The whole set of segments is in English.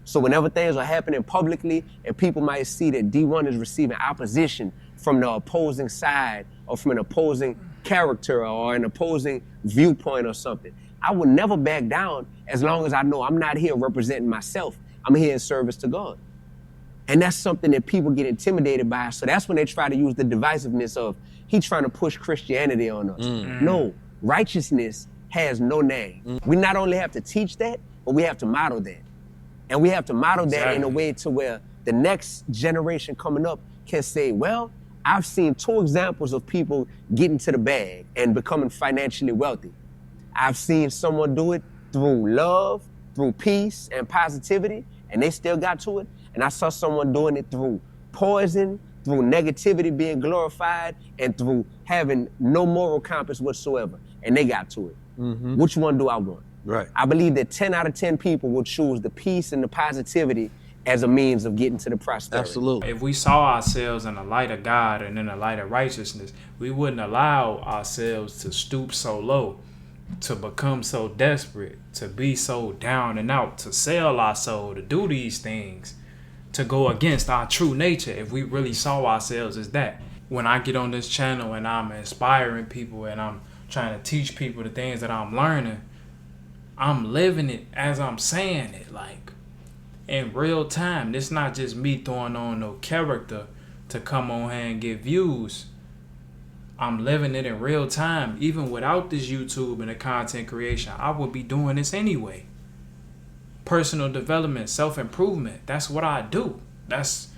So whenever things are happening publicly and people might see that D1 is receiving opposition from the opposing side or from an opposing character or an opposing viewpoint or something, I will never back down as long as I know I'm not here representing myself. I'm here in service to God. And that's something that people get intimidated by. So that's when they try to use the divisiveness of, he trying to push Christianity on us. No, righteousness has no name. We not only have to teach that, but we have to model that. And we have to model that in a way to where the next generation coming up can say, well, I've seen 2 examples of people getting to the bag and becoming financially wealthy. I've seen someone do it through love, through peace and positivity, and they still got to it. And I saw someone doing it through poison, through negativity being glorified, and through having no moral compass whatsoever, and they got to it. Which one do I want? Right. I believe that 10 out of 10 people will choose the peace and the positivity as a means of getting to the prosperity. Absolutely. If we saw ourselves in the light of God and in the light of righteousness, we wouldn't allow ourselves to stoop so low, to become so desperate, to be so down and out, to sell our soul, to do these things, to go against our true nature if we really saw ourselves as that. When I get on this channel and I'm inspiring people and I'm trying to teach people the things that I'm learning, I'm living it as I'm saying it, like in real time. It's not just me throwing on no character to come on here and get views. I'm living it in real time. Even without this YouTube and the content creation, I would be doing this anyway. Personal development, self-improvement, that's what I do. That's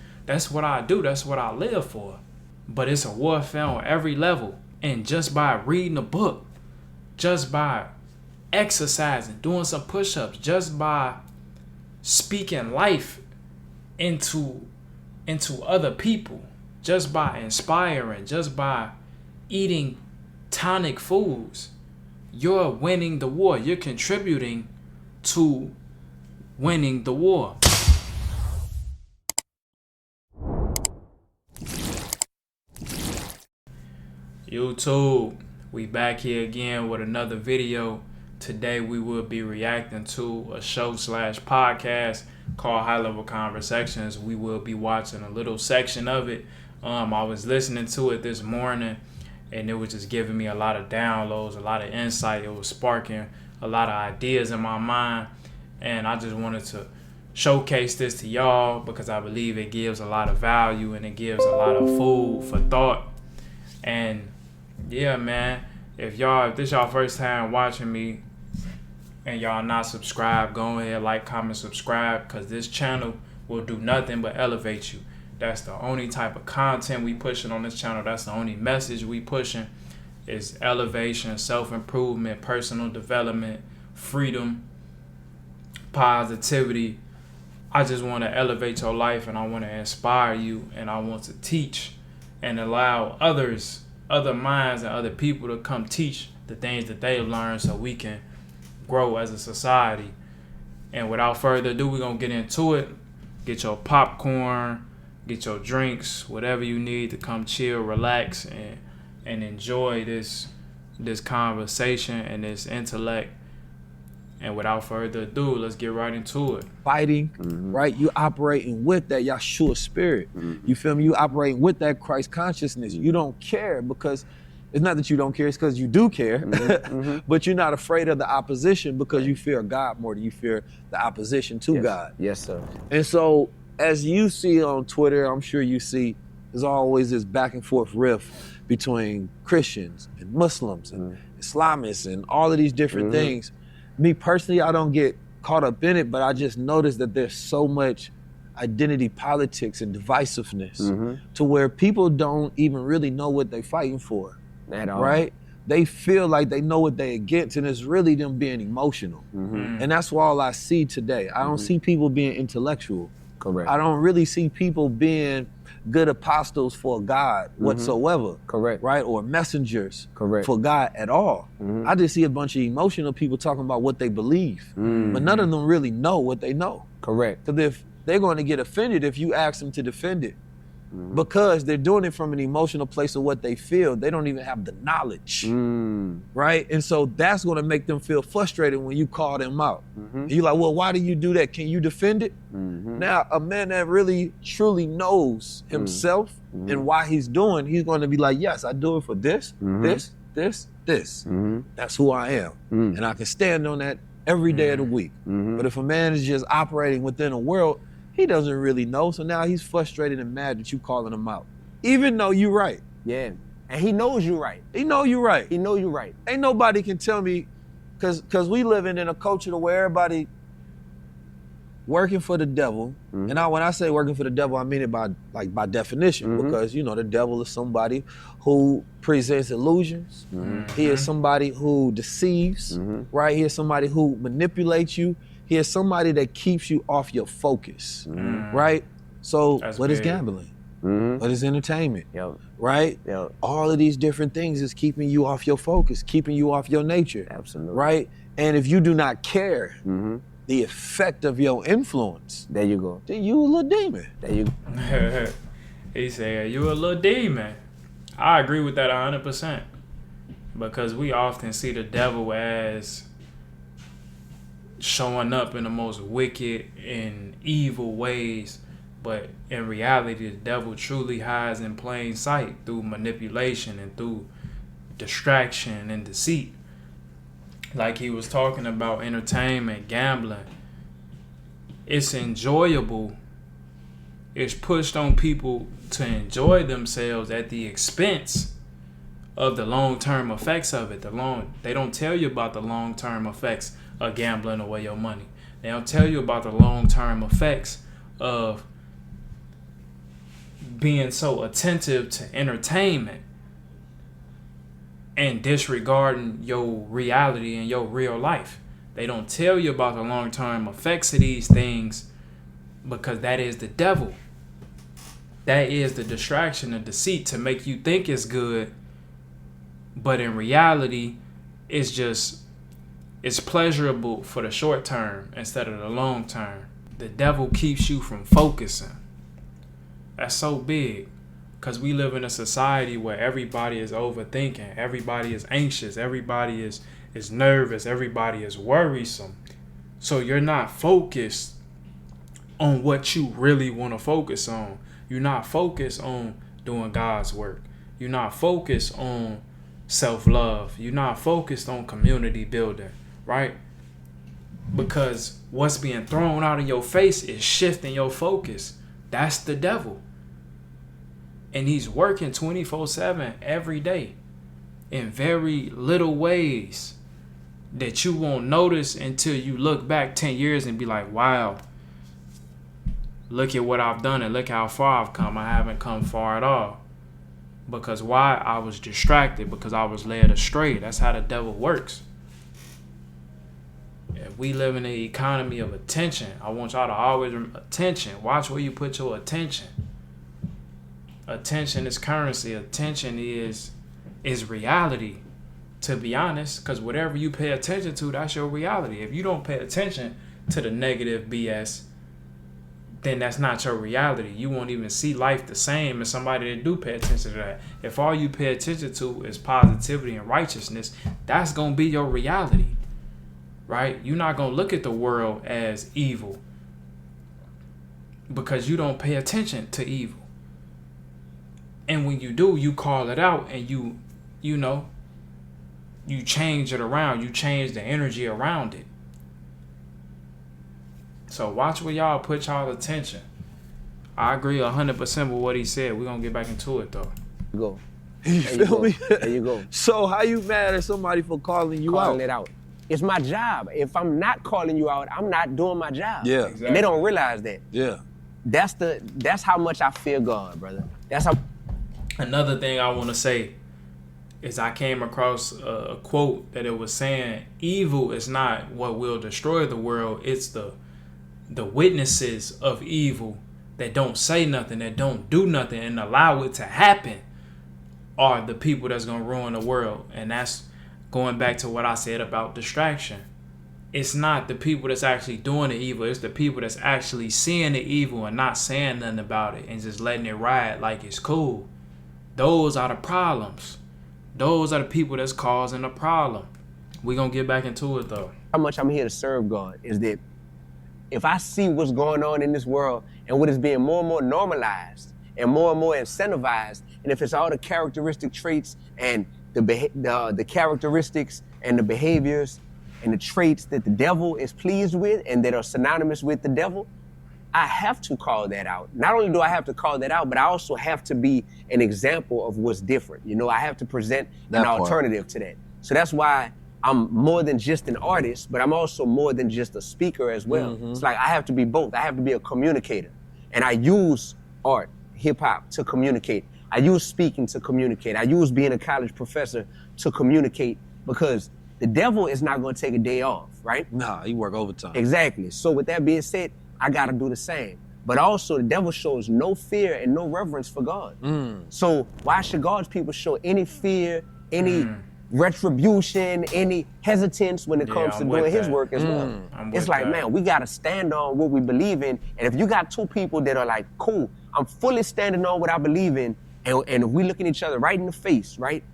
what I do. That's what I live for. But it's a warfare on every level. And just by reading a book, just by exercising, doing some push-ups, just by speaking life into other people, just by inspiring, just by eating tonic foods, you're winning the war. You're contributing to winning the war. YouTube, we back here again with another video. Today we will be reacting to a show/podcast called High Level Conversations. We will be watching a little section of it. I was listening to it this morning and it was just giving me a lot of downloads, a lot of insight. It was sparking a lot of ideas in my mind, and I just wanted to showcase this to y'all because I believe it gives a lot of value and it gives a lot of food for thought. And yeah, man, if this y'all first time watching me and y'all not subscribed, go ahead, like, comment, subscribe, because this channel will do nothing but elevate you. That's the only type of content we pushing on this channel. That's the only message we pushing is elevation, self-improvement, personal development, freedom, positivity. I just want to elevate your life and I want to inspire you and I want to teach and allow others, other minds and other people to come teach the things that they've learned so we can grow as a society. And without further ado, we're going to get into it. Get your popcorn, get your drinks, whatever you need to come chill, relax, and enjoy this conversation and this intellect. And without further ado, let's get right into it. Fighting, right? You operating with that Yahshua spirit. You feel me? You operating with that Christ consciousness. You don't care because it's not that you don't care, it's because you do care. But you're not afraid of the opposition because you fear God more than you fear the opposition to God. Yes, sir. And so as you see on Twitter, I'm sure you see, there's always this back and forth rift between Christians and Muslims and Islamists and all of these different things. Me personally, I don't get caught up in it, but I just noticed that there's so much identity politics and divisiveness to where people don't even really know what they're fighting for, right? They feel like they know what they're against and it's really them being emotional. And that's all I see today. I don't see people being intellectual. Correct. I don't really see people being good apostles for God whatsoever. Correct. Right? Or messengers Correct. for God at all. I just see a bunch of emotional people talking about what they believe, but none of them really know what they know. Correct. Because if they're going to get offended if you ask them to defend it, because they're doing it from an emotional place of what they feel. They don't even have the knowledge, right? And so that's going to make them feel frustrated when you call them out. And you're like, well, why do you do that? Can you defend it? Now, a man that really, truly knows himself and why he's he's going to be like, yes, I do it for this, this. That's who I am. And I can stand on that every day of the week. But if a man is just operating within a world, he doesn't really know. So now he's frustrated and mad that you calling him out. Even though you're right. Yeah. And he knows you're right. He know you're right. He know you're right. Ain't nobody can tell me, cause we living in a culture where everybody working for the devil. And when I say working for the devil, I mean it by definition, because the devil is somebody who presents illusions. He is somebody who deceives, right? He is somebody who manipulates you. He is somebody that keeps you off your focus, right? So what is gambling? What is entertainment? Right? All of these different things is keeping you off your focus, keeping you off your nature. Absolutely. Right? And if you do not care the effect of your influence, There you go. then you a little demon. There you go. He said, you a little demon. I agree with that 100%. Because we often see the devil as showing up in the most wicked and evil ways. But in reality, the devil truly hides in plain sight through manipulation and through distraction and deceit. Like he was talking about entertainment, gambling. It's enjoyable. It's pushed on people to enjoy themselves at the expense of the long-term effects of it. They don't tell you about the long-term effects of gambling away your money. They don't tell you about the long-term effects of being so attentive to entertainment and disregarding your reality and your real life. They don't tell you about the long-term effects of these things because that is the devil. That is the distraction and deceit to make you think it's good, but in reality, it's pleasurable for the short term instead of the long term. The devil keeps you from focusing. That's so big. Because we live in a society where everybody is overthinking, everybody is anxious, everybody is nervous, everybody is worrisome. So you're not focused on what you really want to focus on. You're not focused on doing God's work. You're not focused on self-love. You're not focused on community building, right? Because what's being thrown out of your face is shifting your focus. That's the devil. And he's working 24/7 every day in very little ways that you won't notice until you look back 10 years and be like, wow, look at what I've done and look how far I've come. I haven't come far at all. Because why? I was distracted, because I was led astray. That's how the devil works. If we live in an economy of attention, I want y'all to always remember attention. Watch where you put your attention. Attention is currency. Attention is reality, to be honest, because whatever you pay attention to, that's your reality. If you don't pay attention to the negative BS, then that's not your reality. You won't even see life the same as somebody that do pay attention to that. If all you pay attention to is positivity and righteousness, that's going to be your reality, right? You're not going to look at the world as evil because you don't pay attention to evil. And when you do, you call it out and you change it around. You change the energy around it. So watch where y'all put y'all attention. I agree 100% with what he said. We're going to get back into it, though. Go. You feel me? There you go. So how you mad at somebody for calling you Calling out? it out. It's my job. If I'm not calling you out, I'm not doing my job. Yeah. Exactly. And they don't realize that. Yeah. That's how much I fear God, brother. That's how. Another thing I want to say is I came across a quote that it was saying, evil is not what will destroy the world. It's the witnesses of evil that don't say nothing, that don't do nothing and allow it to happen are the people that's going to ruin the world. And that's going back to what I said about distraction. it's not the people that's actually doing the evil. It's the people that's actually seeing the evil and not saying nothing about it and just letting it ride like it's cool. Those are the problems. Those are the people that's causing the problem. We're going to get back into it, though. How much I'm here to serve God is that if I see what's going on in this world and what is being more and more normalized and more incentivized, and if it's all the characteristic traits and the characteristics and the behaviors and the traits that the devil is pleased with and that are synonymous with the devil, I have to call that out. Not only do I have to call that out, but I also have to be an example of what's different. You know, I have to present an alternative to that. So that's why I'm more than just an artist, but I'm also more than just a speaker as well. Mm-hmm. It's like I have to be both. I have to be a communicator. And I use art, hip hop to communicate. I use speaking to communicate. I use being a college professor to communicate, because the devil is not going to take a day off, right? Nah, he work overtime. Exactly. So with that being said, I got to do the same. But also the devil shows no fear and no reverence for God. So why should God's people show any fear, any retribution, any hesitance when it comes to doing his work as well? It's like, man, we got to stand on what we believe in. And if you got two people that are like, cool, I'm fully standing on what I believe in, and if we look at each other right in the face, right?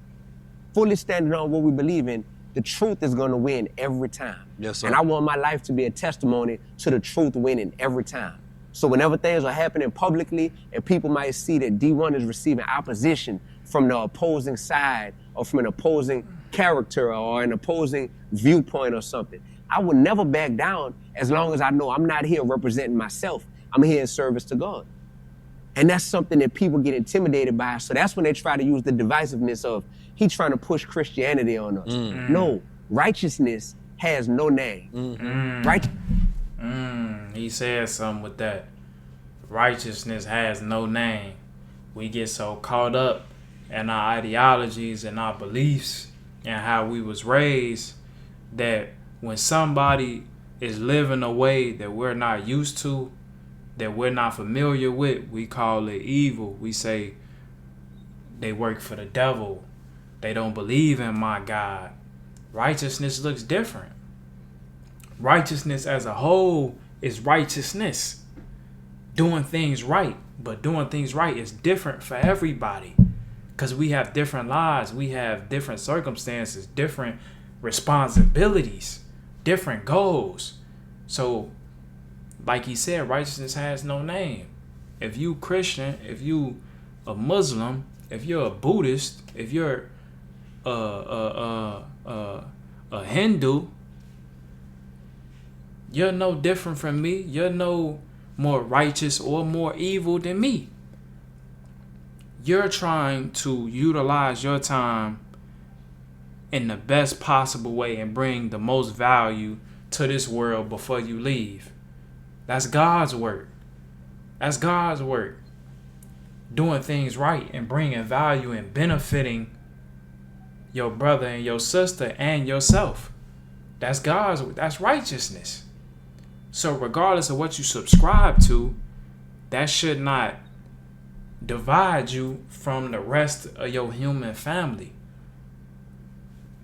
Fully standing on what we believe in, the truth is going to win every time. Yes, sir. And I want my life to be a testimony to the truth winning every time. So whenever things are happening publicly and people might see that D1 is receiving opposition from the opposing side or from an opposing character or an opposing viewpoint or something, I will never back down as long as I know I'm not here representing myself. I'm here in service to God. And that's something that people get intimidated by. So that's when they try to use the divisiveness of, he's trying to push Christianity on us. No, righteousness has no name. Right? He said something with that. Righteousness has no name. We get so caught up in our ideologies and our beliefs and how we was raised that when somebody is living a way that we're not used to, that we're not familiar with, we call it evil. We say they work for the devil. They don't believe in my God. Righteousness looks different. Righteousness as a whole is righteousness. Doing things right. But doing things right is different for everybody. Because we have different lives. We have different circumstances, different responsibilities, different goals. So, like he said, righteousness has no name. If you Christian, if you a Muslim, if you're a Buddhist, if you're a Hindu, you're no different from me. You're no more righteous or more evil than me. You're trying to utilize your time in the best possible way and bring the most value to this world before you leave. That's God's work. That's God's work. Doing things right and bringing value and benefiting your brother and your sister and yourself. That's God's work. That's righteousness. So regardless of what you subscribe to, that should not divide you from the rest of your human family.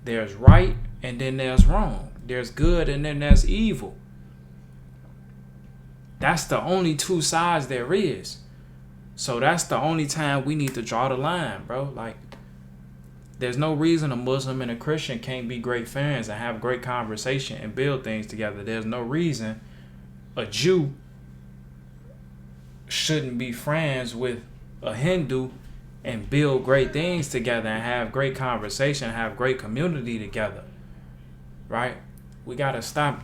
There's right and then there's wrong. There's good and then there's evil. That's the only two sides there is. So that's the only time we need to draw the line, bro. Like, there's no reason a Muslim and a Christian can't be great friends and have great conversation and build things together. There's no reason a Jew shouldn't be friends with a Hindu and build great things together and have great conversation and have great community together. Right? We gotta stop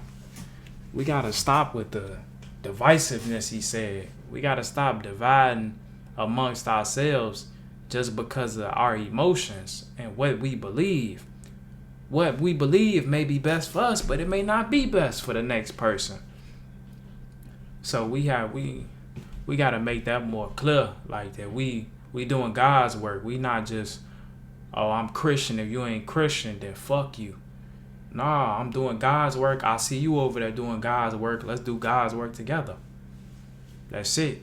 with the divisiveness, he said. We gotta stop dividing amongst ourselves just because of our emotions and what we believe. What we believe may be best for us, but it may not be best for the next person. So we gotta make that more clear, like that we doing God's work. We not just, oh, I'm Christian. If you ain't Christian, then fuck you. Nah, I'm doing God's work. I see you over there doing God's work. Let's do God's work together. That's it.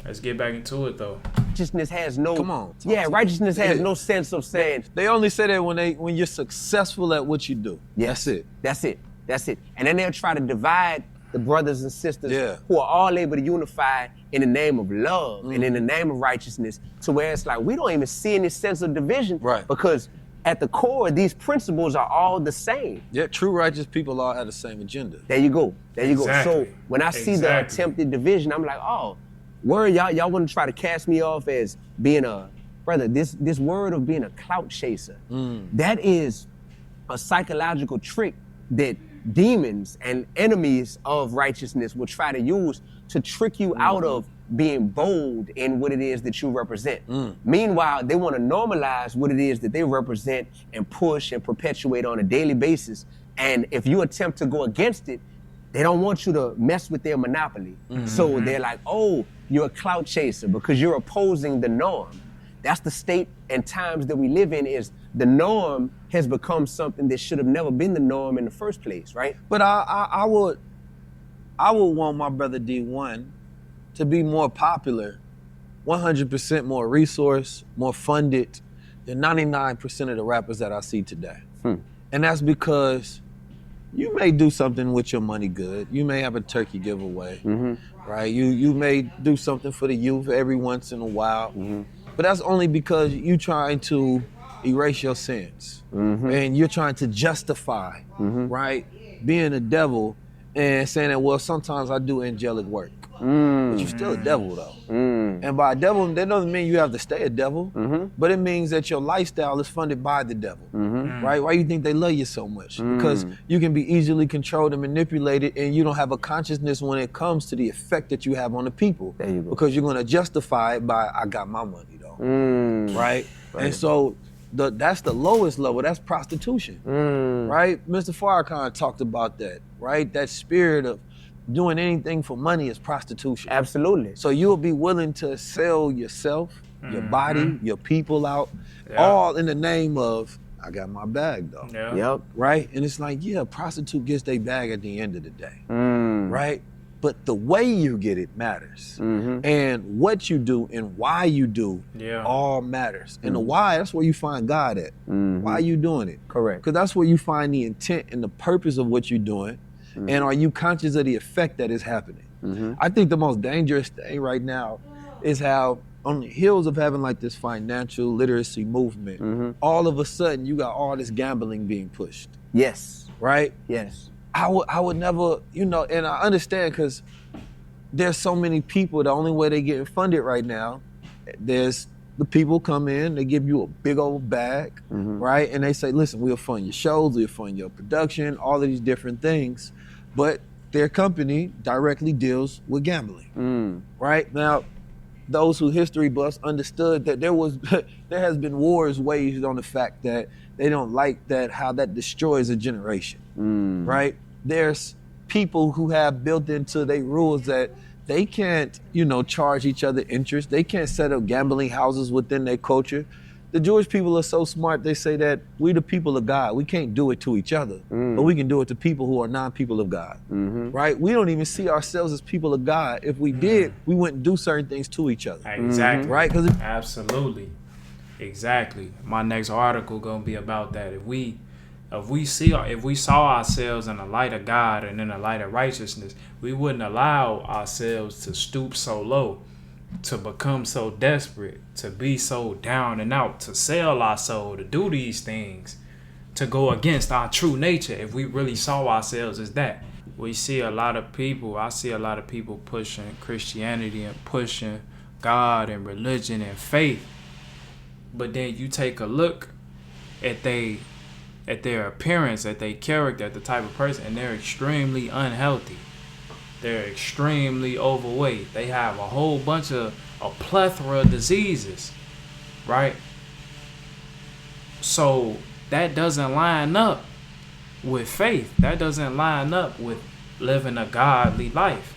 Let's get back into it though. Righteousness has no. Come on. Yeah, righteousness has no sense of saying. They only say that when you're successful at what you do. Yeah, that's it. That's it. That's it. And then they'll try to divide the brothers and sisters Yeah. who are all able to unify in the name of love and in the name of righteousness, to where it's like we don't even see any sense of division, Right. because at the core, these principles are all the same. Yeah, true righteous people all have the same agenda. There you go. There you go. Exactly. So when I see the Exactly. attempted division, I'm like, oh, word, y'all want to try to cast me off as being a brother. This word of being a clout chaser, that is a psychological trick that demons and enemies of righteousness will try to use to trick you out of being bold in what it is that you represent. Meanwhile, they want to normalize what it is that they represent and push and perpetuate on a daily basis. And if you attempt to go against it, they don't want you to mess with their monopoly. So they're like, oh, you're a clout chaser because you're opposing the norm. That's the state and times that we live in, is the norm has become something that should have never been the norm in the first place, right? But I would want my brother D1 to be more popular, 100% more resource, more funded than 99% of the rappers that I see today. And that's because you may do something with your money good. You may have a turkey giveaway, right? You may do something for the youth every once in a while, but that's only because you trying to erase your sins and you're trying to justify, right, being a devil and saying that, well, sometimes I do angelic work. But you're still a devil, though. And by a devil, that doesn't mean you have to stay a devil, but it means that your lifestyle is funded by the devil, right? Why you think they love you so much? Because you can be easily controlled and manipulated, and you don't have a consciousness when it comes to the effect that you have on the people. There you go. Because you're going to justify it by, I got my money, though, right? And so that's the lowest level. That's prostitution, right? Mr. Farrakhan talked about that, right? That spirit of doing anything for money is prostitution. Absolutely. So you'll be willing to sell yourself, your body, your people out, all in the name of, I got my bag though, Yep. right? And it's like, yeah, a prostitute gets their bag at the end of the day, right? But the way you get it matters. And what you do and why you do all matters. And the why, that's where you find God at. Why you doing it? Correct. Because that's where you find the intent and the purpose of what you're doing. And are you conscious of the effect that is happening? I think the most dangerous thing right now is how on the heels of having like this financial literacy movement, all of a sudden you got all this gambling being pushed, Yes. right? Yes. I would never, and I understand because there's so many people, the only way they getting funded right now, there's the people come in, they give you a big old bag, right? And they say, listen, we'll fund your shows, we'll fund your production, all of these different things. But their company directly deals with gambling, right? Now, those who history buffs understood that there has been wars waged on the fact that they don't like that, how that destroys a generation, right? There's people who have built into their rules that they can't, charge each other interest. They can't set up gambling houses within their culture. The Jewish people are so smart, they say that we the people of God. We can't do it to each other, but we can do it to people who are non-people of God, right? We don't even see ourselves as people of God. If we did, we wouldn't do certain things to each other, Exactly. right? Absolutely. Exactly. My next article gonna be about that. If we saw ourselves in the light of God and in the light of righteousness, we wouldn't allow ourselves to stoop so low, to become so desperate, to be so down and out, to sell our soul, to do these things, to go against our true nature. If we really saw ourselves as that, I see a lot of people pushing Christianity and pushing God and religion and faith. But then you take a look at their appearance, at their character, at the type of person, and they're extremely unhealthy. They're extremely overweight. They have a plethora of diseases, right? So that doesn't line up with faith. That doesn't line up with living a godly life,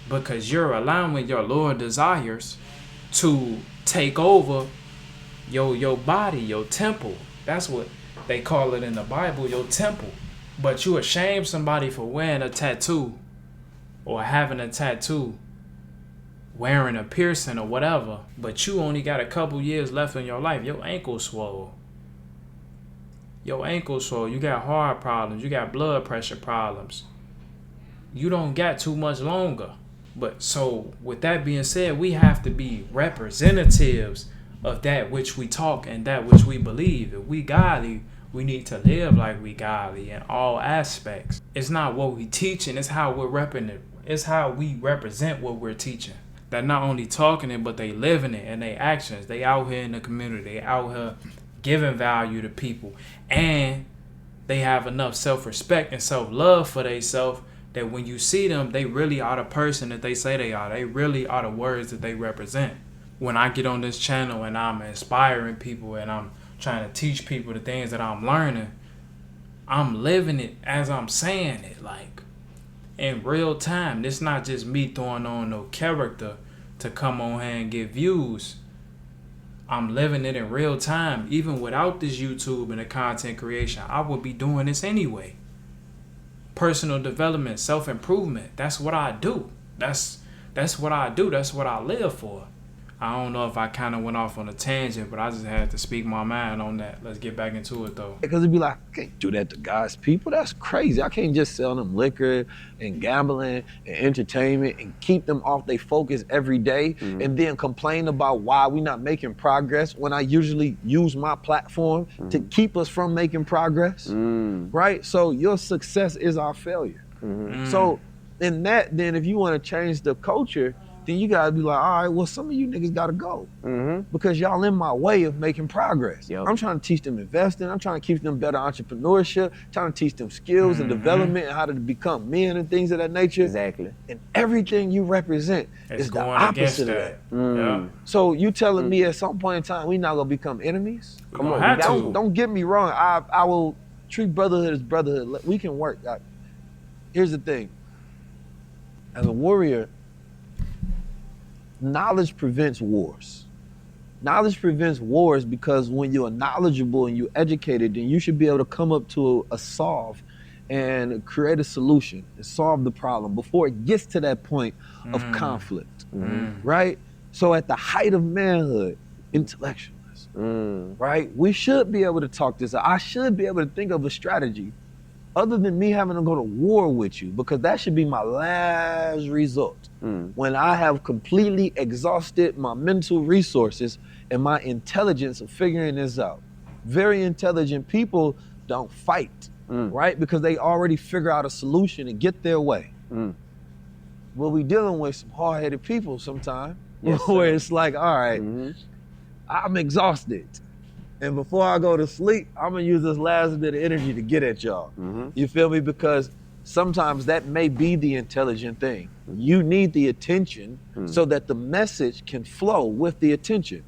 because you're allowing your lower desires to take over your body, your temple. That's what they call it in the Bible, your temple. But you shame somebody for wearing a tattoo or having a tattoo, wearing a piercing or whatever, but you only got a couple years left in your life. Your ankle swole. your ankle's sore, you got heart problems, you got blood pressure problems. You don't got too much longer. But so with that being said, we have to be representatives of that which we talk and that which we believe. If we godly, we need to live like we godly in all aspects. It's not what we teaching, it's how we're repping it. It's how we represent what we're teaching. That not only talking it, but they living it and they actions. They out here in the community. They out here giving value to people. And they have enough self-respect and self-love for themselves that when you see them, they really are the person that they say they are. They really are the words that they represent. When I get on this channel and I'm inspiring people and I'm trying to teach people the things that I'm learning, I'm living it as I'm saying it, like in real time. It's not just me throwing on no character to come on here and get views. I'm living it in real time. Even without this YouTube and the content creation, I would be doing this anyway. Personal development, self-improvement, that's what I do. That's what I do. That's what I live for. I don't know if I kind of went off on a tangent, but I just had to speak my mind on that. Let's get back into it, though. Because it'd be like, I can't do that to God's people. That's crazy. I can't just sell them liquor and gambling and entertainment and keep them off their focus every day and then complain about why we're not making progress when I usually use my platform to keep us from making progress, right? So your success is our failure. So in that, then if you want to change the culture, then you gotta be like, all right, well, some of you niggas gotta go because y'all in my way of making progress. Yep. I'm trying to teach them investing. I'm trying to teach them better entrepreneurship, trying to teach them skills and development and how to become men and things of that nature. Exactly. And everything you represent It's is the going against opposite of that. Yeah. So you telling me at some point in time we not gonna become enemies? Come on, have to. Don't get me wrong. I will treat brotherhood as brotherhood. We can work. Here's the thing. As a warrior, knowledge prevents wars. Knowledge prevents wars because when you're knowledgeable and you're educated, then you should be able to come up to a solve and create a solution and solve the problem before it gets to that point of conflict, right? So at the height of manhood, intellectualism, right? We should be able to talk this out. I should be able to think of a strategy other than me having to go to war with you, because that should be my last resort. When I have completely exhausted my mental resources and my intelligence of figuring this out. Very intelligent people don't fight, right? Because they already figure out a solution and get their way. Well, we dealing with some hard-headed people sometimes, where it's like, all right, I'm exhausted. And before I go to sleep, I'm gonna use this last bit of energy to get at y'all. You feel me? Because sometimes that may be the intelligent thing. You need the attention so that the message can flow with the attention,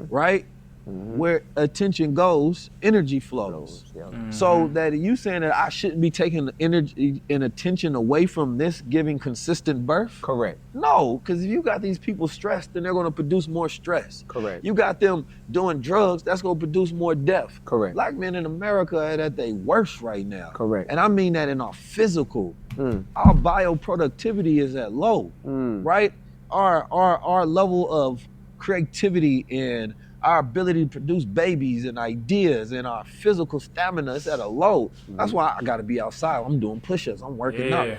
right? Where attention goes, energy flows. So that you saying that I shouldn't be taking the energy and attention away from this giving consistent birth? Correct. No, because if you got these people stressed, then they're gonna produce more stress. Correct. You got them doing drugs, that's gonna produce more death. Correct. Black men in America are at their worst right now. Correct. And I mean that in our physical. Our bioproductivity is at low, right? Our level of creativity and our ability to produce babies and ideas and our physical stamina is at a low. That's why I gotta be outside. I'm doing push-ups, I'm working out.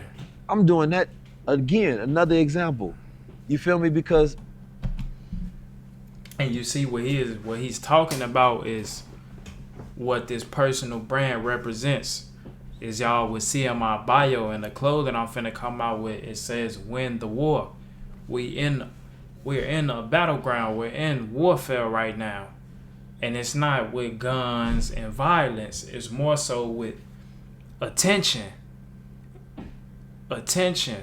I'm doing that again, another example. You feel me? Because and you see what he's talking about is what this personal brand represents. Is y'all would see in my bio and the clothing I'm finna come out with, it says win the war. We're in a battleground. We're in warfare right now. And it's not with guns and violence. It's more so with attention,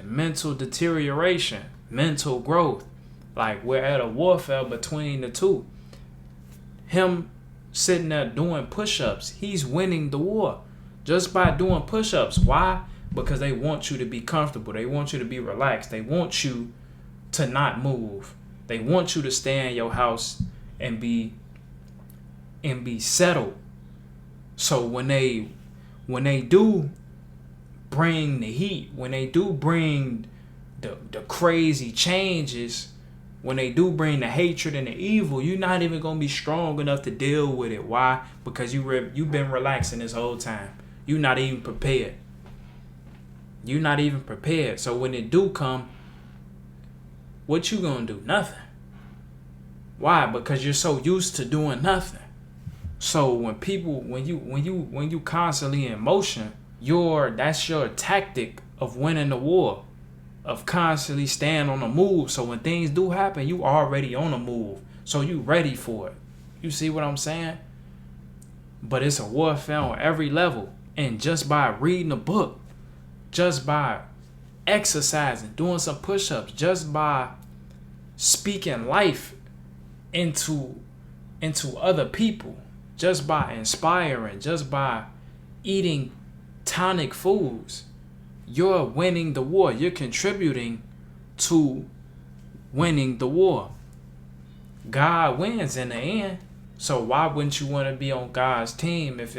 mental deterioration, mental growth. Like we're at a warfare between the two. Him sitting there doing push-ups, he's winning the war just by doing push-ups. Why? Because they want you to be comfortable. They want you to be relaxed. They want you to not move. They want you to stay in your house and be settled. So when they do bring the heat, when they do bring the crazy changes, when they do bring the hatred and the evil, you're not even gonna be strong enough to deal with it. Why? Because you've been relaxing this whole time. You're not even prepared. You're not even prepared. So when it do come, what you gonna do? Nothing. Why? Because you're so used to doing nothing. So when you constantly in motion, that's your tactic of winning the war, of constantly staying on the move. So when things do happen, you already on the move. So you ready for it. You see what I'm saying? But it's a warfare on every level. And just by reading a book, just by exercising, doing some push-ups, just by speaking life into other people, just by inspiring, just by eating tonic foods, you're winning the war. You're contributing to winning the war. God wins in the end. So why wouldn't you want to be on God's team if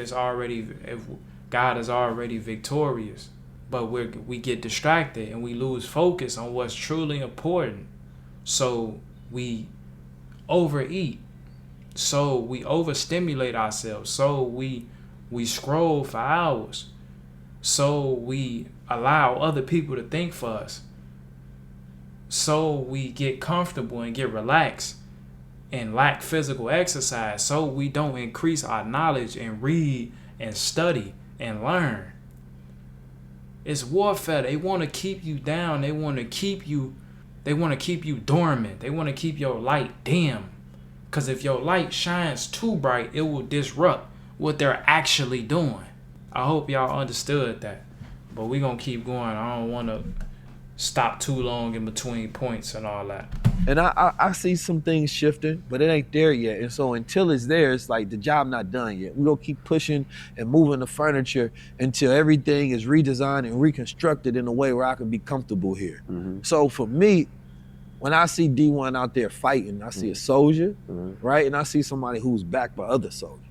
God is already victorious? But we get distracted and we lose focus on what's truly important. So we overeat. So we overstimulate ourselves. So we scroll for hours. So we allow other people to think for us. So we get comfortable and get relaxed and lack physical exercise. So we don't increase our knowledge and read and study and learn. It's warfare. They want to keep you down. They want to keep you dormant. They want to keep your light dim. Because if your light shines too bright, it will disrupt what they're actually doing. I hope y'all understood that. But we're going to keep going. I don't want to stop too long in between points and all that. And I see some things shifting, but it ain't there yet. And so until it's there, it's like the job not done yet. We're going to keep pushing and moving the furniture until everything is redesigned and reconstructed in a way where I can be comfortable here. Mm-hmm. So for me, when I see D1 out there fighting, I see a soldier, right? And I see somebody who's backed by other soldiers,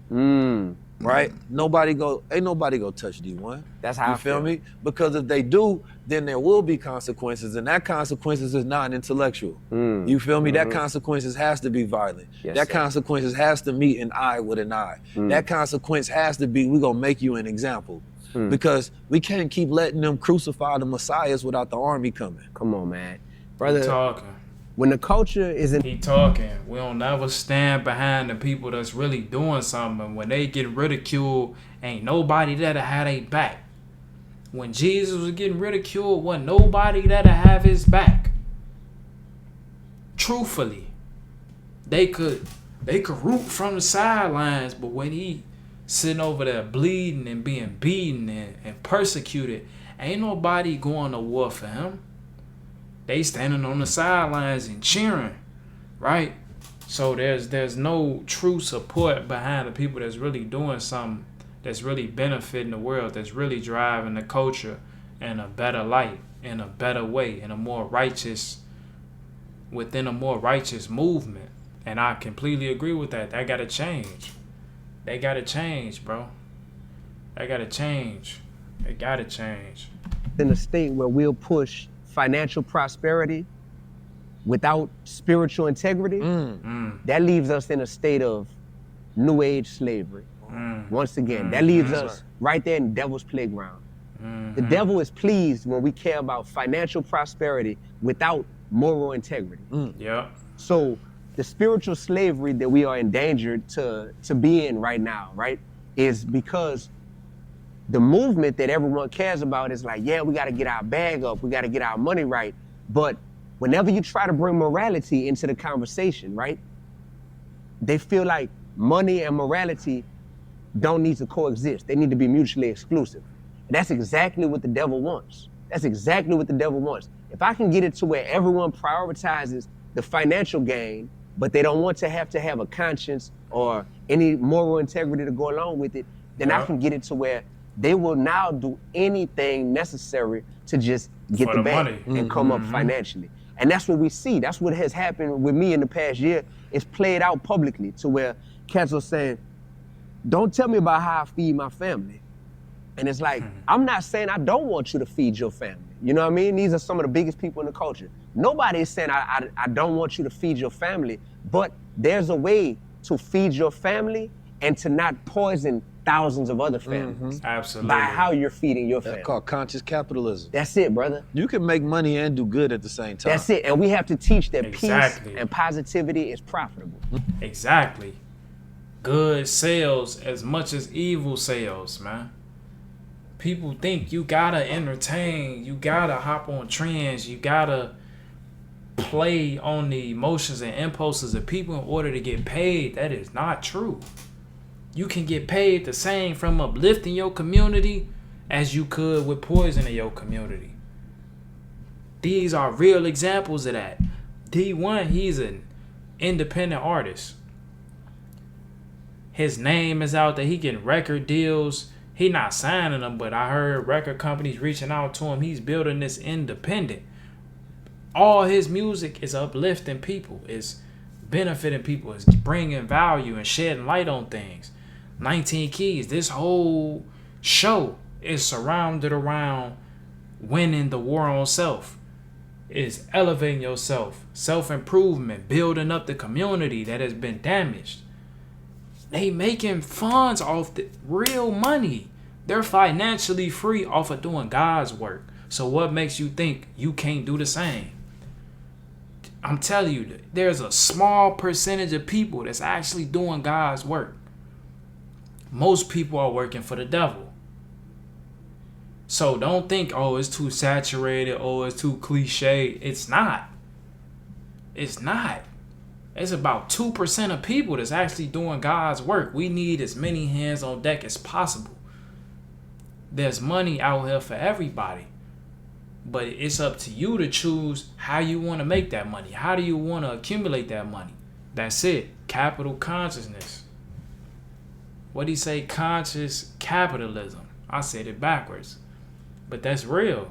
right? Ain't nobody go touch D1. That's how you feel me? Because if they do, then there will be consequences, and that consequences is non-intellectual. You feel me? That consequences has to be violent. Yes, that sir. consequences has to meet an eye with an eye. That consequence has to be, we're gonna make you an example. Because we can't keep letting them crucify the messiahs without the army coming. Come on, man. Brother, He talking. when the culture is in... He talking. We don't never stand behind the people that's really doing something. When they get ridiculed, ain't nobody that'll have their back. When Jesus was getting ridiculed, wasn't nobody that'll have his back. Truthfully, they could root from the sidelines, but when he sitting over there bleeding and being beaten and persecuted, ain't nobody going to war for him. They standing on the sidelines and cheering, right? So there's no true support behind the people that's really doing something that's really benefiting the world, that's really driving the culture in a better light, in a better way, in a more righteous, within a more righteous movement. And I completely agree with that. That gotta change. They gotta change, bro. They gotta change. They gotta change. in a state where we'll push financial prosperity without spiritual integrity, that leaves us in a state of new age slavery. Once again, that leaves us right there in the devil's playground. The devil is pleased when we care about financial prosperity without moral integrity. Yeah. So the spiritual slavery that we are endangered to be in right now, right, is because the movement that everyone cares about is like, yeah, we got to get our bag up, we got to get our money right. But whenever you try to bring morality into the conversation, right, they feel like money and morality don't need to coexist. They need to be mutually exclusive. And that's exactly what the devil wants. That's exactly what the devil wants. If I can get it to where everyone prioritizes the financial gain, but they don't want to have a conscience or any moral integrity to go along with it, then I can get it to where they will now do anything necessary to just get For the the bag money. and come up financially. And that's what we see. That's what has happened with me in the past year. It's played out publicly to where cats are saying, don't tell me about how I feed my family. And it's like, I'm not saying I don't want you to feed your family. You know what I mean? These are some of the biggest people in the culture. Nobody is saying I don't want you to feed your family, but there's a way to feed your family and to not poison thousands of other families Absolutely. by how you're feeding your family. That's called conscious capitalism. That's it, brother. You can make money and do good at the same time. That's it. And we have to teach that Exactly. peace and positivity is profitable. Exactly. Good sells as much as evil sells, man. People think you gotta entertain, you gotta hop on trends, you gotta play on the emotions and impulses of people in order to get paid. That is not true. You can get paid the same from uplifting your community as you could with poisoning your community. These are real examples of that. D1, he's an independent artist. His name is out there. He getting record deals. He not signing them, but I heard record companies reaching out to him. He's building this independent. All his music is uplifting people. It's benefiting people. It's bringing value and shedding light on things. 19 Keys, this whole show is surrounded around winning the war on self. It's elevating yourself, self-improvement, building up the community that has been damaged. They making funds off the real money. They're financially free off of doing God's work. So what makes you think you can't do the same? I'm telling you, there's a small percentage of people that's actually doing God's work. Most people are working for the devil. So don't think, oh, it's too saturated, oh, it's too cliche. It's not. It's not. It's about 2% of people that's actually doing God's work. We need as many hands on deck as possible. There's money out here for everybody. But it's up to you to choose how you want to make that money. How do you want to accumulate that money? That's it. Capital consciousness. What do you say? Conscious capitalism. I said it backwards. But that's real.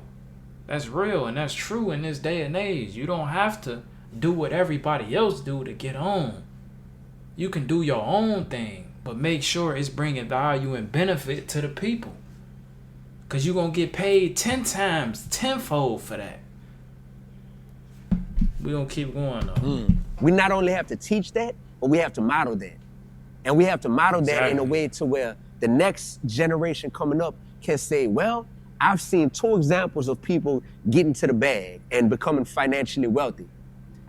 That's real and that's true in this day and age. You don't have to do what everybody else do to get on. You can do your own thing, but make sure it's bringing value and benefit to the people. Because you're going to get paid 10 times, tenfold for that. We're going to keep going, though. We not only have to teach that, but we have to model that. And we have to model that in a way to where the next generation coming up can say, well, I've seen 2 examples of people getting to the bag and becoming financially wealthy.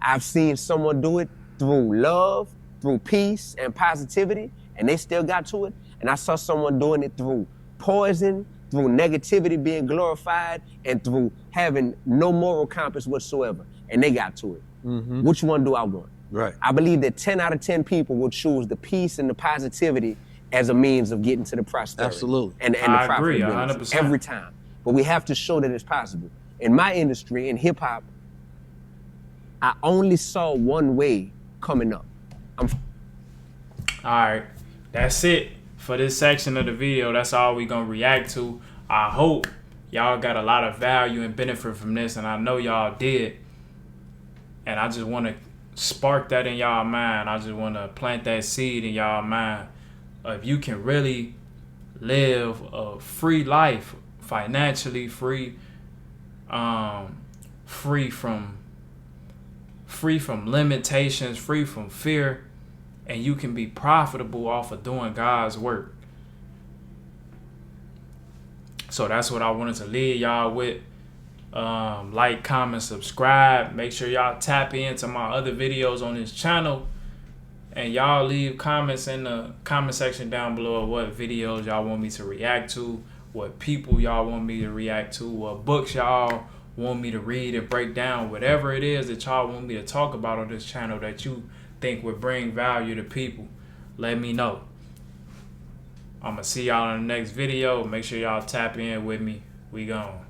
I've seen someone do it through love, through peace and positivity, and they still got to it. And I saw someone doing it through poison, through negativity being glorified, and through having no moral compass whatsoever, and they got to it. Which one do I want? Right. I believe that 10 out of 10 people will choose the peace and the positivity as a means of getting to the prosperity. Absolutely. And the I agree, profitability 100%. every time. But we have to show that it's possible. In my industry, in hip hop, I only saw one way coming up. All right. That's it for this section of the video. That's all we going to react to. I hope y'all got a lot of value and benefit from this, and I know y'all did. And I just want to spark that in y'all mind. I just want to plant that seed in y'all mind. If you can really live a free life, financially free, free from limitations, free from fear, and you can be profitable off of doing God's work. So that's what I wanted to leave y'all with. Like, comment, subscribe. Make sure y'all tap into my other videos on this channel. And y'all leave comments in the comment section down below of what videos y'all want me to react to, what people y'all want me to react to, what books y'all want me to read and break down, whatever it is that y'all want me to talk about on this channel that you think would bring value to people. Let me know. I'm going to see y'all in the next video. Make sure y'all tap in with me. We gone.